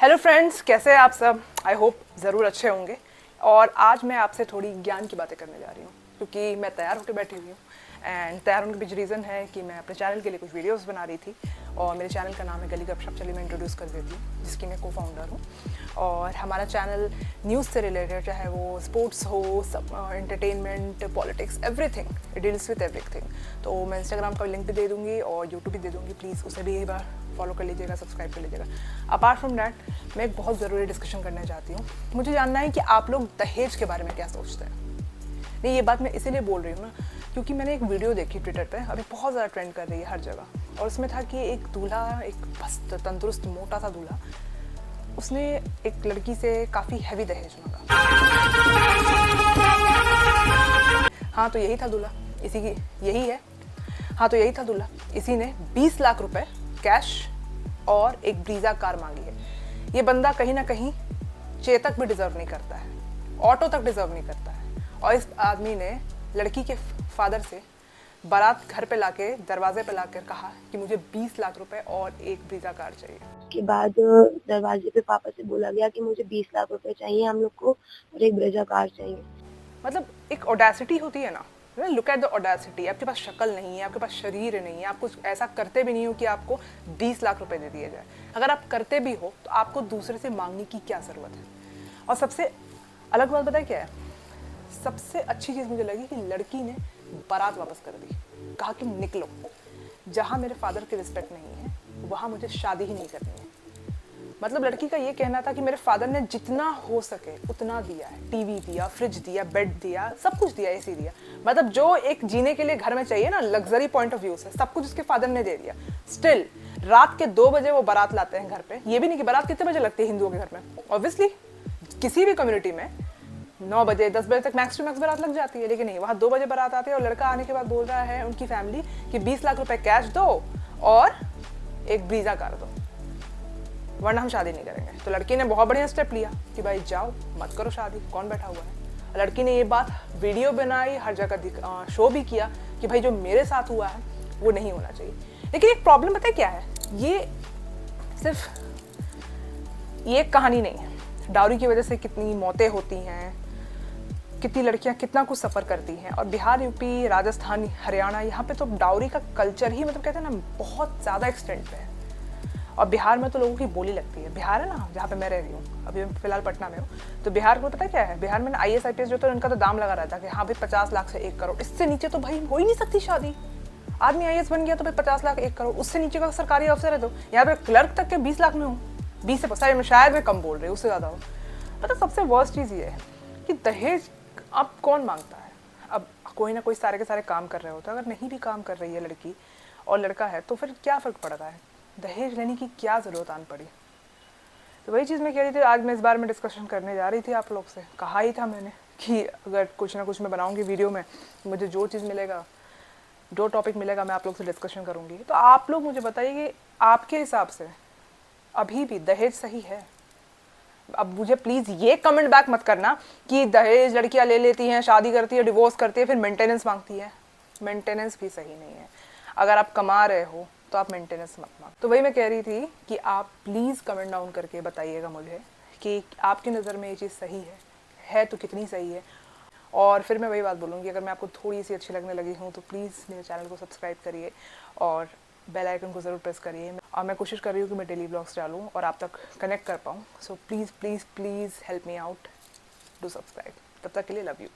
Hello friends, कैसे हैं आप सब। आई होप ज़रूर अच्छे होंगे। और आज मैं आपसे थोड़ी ज्ञान की बातें करने जा रही हूँ क्योंकि मैं तैयार होकर बैठी हुई हूँ। एंड तैयार होने के पीछे रीज़न है कि मैं अपने चैनल के लिए कुछ वीडियोस बना रही थी और मेरे चैनल का नाम है गली गपशप। चलिए मैं इंट्रोड्यूस कर देती हूँ, जिसकी मैं को फाउंडर हूँ। और हमारा चैनल न्यूज़ से रिलेटेड, चाहे वो स्पोर्ट्स हो, entertainment, politics, everything, it deals with everything. तो मैं इंस्टाग्राम का लिंक भी दे दूँगी और यूट्यूब भी दे दूँगी, प्लीज़ उसे भी एक बार फॉलो कर लीजिएगा, सब्सक्राइब कर लीजिएगा। अपार्ट फ्रॉम डैट मैं एक बहुत ज़रूरी डिस्कशन करना चाहती हूँ। मुझे जानना है कि आप लोग दहेज के बारे में क्या सोचते हैं। नहीं, ये बात मैं इसीलिए बोल रही हूँ ना क्योंकि मैंने एक वीडियो देखी ट्विटर पे, अभी बहुत ज़्यादा ट्रेंड कर रही है हर जगह। और उसमें था कि एक दूल्हा, एक मस्त तंदुरुस्त मोटा सा दूल्हा, उसने एक लड़की से काफ़ी हैवी दहेज मांगा। हाँ तो यही था दूल्हा, इसी की यही है। हाँ तो यही था दूल्हा, इसी ने 20 लाख रुपए कैश और एक ब्रीजा कार मांगी है। ये बंदा कहीं ना कहीं चेतक भी डिजर्व नहीं करता है, ऑटो तक डिजर्व नहीं करता है। और इस आदमी ने लड़की के फादर से बारात घर पे लाके, दरवाजे पे लाकर कहा कि मुझे 20 लाख रुपए और एक ब्रीजा कार चाहिए। के बाद दरवाजे पे पापा से बोला गया कि मुझे 20 लाख रुपए चाहिए हम लोग को और एक ब्रेजा कार चाहिए। मतलब एक ऑडेसिटी होती है ना, लुक एट द ऑडेसिटी। आपके पास शक्ल नहीं है, आपके पास शरीर नहीं है, आप कुछ ऐसा करते भी नहीं हो कि आपको 20 लाख रुपए दे दिए जाए। अगर आप करते भी हो तो आपको दूसरे से मांगने की क्या ज़रूरत है। और सबसे अलग बात बताए क्या है, सबसे अच्छी चीज़ मुझे लगी कि लड़की ने बारात वापस कर दी, कहा कि निकलो, जहाँ मेरे फादर की रिस्पेक्ट नहीं है वहाँ मुझे शादी ही नहीं करनी है। मतलब लड़की का ये कहना था कि मेरे फादर ने जितना हो सके उतना दिया है, टीवी दिया, फ्रिज दिया, बेड दिया, सब कुछ दिया, एसी दिया। मतलब जो एक जीने के लिए घर में चाहिए ना, लग्जरी पॉइंट ऑफ व्यू से, सब कुछ उसके फादर ने दे दिया। स्टिल रात के 2 बजे वो बारात लाते हैं घर पे। ये भी नहीं कि बारात कितने बजे लगती है हिंदुओं के घर में, ऑब्वियसली किसी भी कम्युनिटी में 9 बजे 10 बजे तक मैक्स टू मैक्स बारात लग जाती है, लेकिन नहीं, वहाँ 2 बजे बारात आती है। और लड़का आने के बाद बोल रहा है उनकी फैमिली कि 20 लाख रुपए कैश दो और एक ब्रीजा कार दो, वरना हम शादी नहीं करेंगे। तो लड़की ने बहुत बढ़िया स्टेप लिया कि भाई जाओ, मत करो शादी, कौन बैठा हुआ है। लड़की ने ये बात वीडियो बनाई, हर जगह शो भी किया कि भाई जो मेरे साथ हुआ है वो नहीं होना चाहिए। लेकिन एक प्रॉब्लम पता है क्या है, ये सिर्फ ये कहानी नहीं है। डाउरी की वजह से कितनी मौतें होती हैं, कितनी लड़कियां कितना कुछ सफ़र करती हैं। और बिहार, यूपी, राजस्थान, हरियाणा, यहाँ पे तो डाउरी का कल्चर ही, मतलब कहते हैं ना, बहुत ज़्यादा एक्सटेंट पे है। और बिहार में तो लोगों की बोली लगती है। बिहार है ना जहाँ पे मैं रह रही हूँ, अभी मैं फिलहाल पटना में हूँ। तो बिहार को पता क्या है, बिहार में IAS IPS जो, तो उनका तो दाम लगा रहता है कि हाँ भाई 50 लाख से 1 करोड़, इससे नीचे तो भाई हो ही नहीं सकती शादी। आदमी IAS बन गया तो भाई 50 लाख 1 करोड़, उससे नीचे का सरकारी अफसर है। तो यहाँ पे क्लर्क तक के 20 लाख में हूँ, 20 से शायद मैं कम बोल रही हूँ, उससे ज़्यादा हो। मतलब सबसे वर्स्ट चीज़ ये है कि दहेज अब कौन मांगता है। अब कोई ना कोई सारे के सारे काम कर रहे होते हैं। अगर नहीं भी काम कर रही है लड़की और लड़का है तो फिर क्या फ़र्क पड़ रहा है, दहेज लेने की क्या ज़रूरत आन पड़ी। तो वही चीज़ मैं कह रही थी, आज मैं इस बारे में डिस्कशन करने जा रही थी आप लोग से। कहा ही था मैंने कि अगर कुछ ना कुछ मैं बनाऊंगी वीडियो में, मुझे जो चीज़ मिलेगा, जो टॉपिक मिलेगा, मैं आप लोग से डिस्कशन करूंगी। तो आप लोग मुझे बताइए कि आपके हिसाब से अभी भी दहेज सही है। अब मुझे प्लीज़ ये कमेंट बैक मत करना कि दहेज लड़कियां ले लेती हैं, शादी करती है, डिवोर्स करती है, फिर मेंटेनेंस मांगती है। मेंटेनेंस भी सही नहीं है। अगर आप कमा रहे हो तो आप मेंटेनेंस मत मांग। तो वही मैं कह रही थी कि आप प्लीज़ कमेंट डाउन करके बताइएगा मुझे कि आपकी नज़र में ये चीज़ सही है तो कितनी सही है। और फिर मैं वही बात बोलूँगी, अगर मैं आपको थोड़ी सी अच्छी लगने लगी हूँ तो प्लीज़ मेरे चैनल को सब्सक्राइब करिए और बेल आइकन को ज़रूर प्रेस करिए। और मैं कोशिश कर रही हूँ कि मैं डेली ब्लॉग्स डालूँ और आप तक कनेक्ट कर पाऊँ। So please please please help me out, do subscribe. तब तक के लिए लव यू।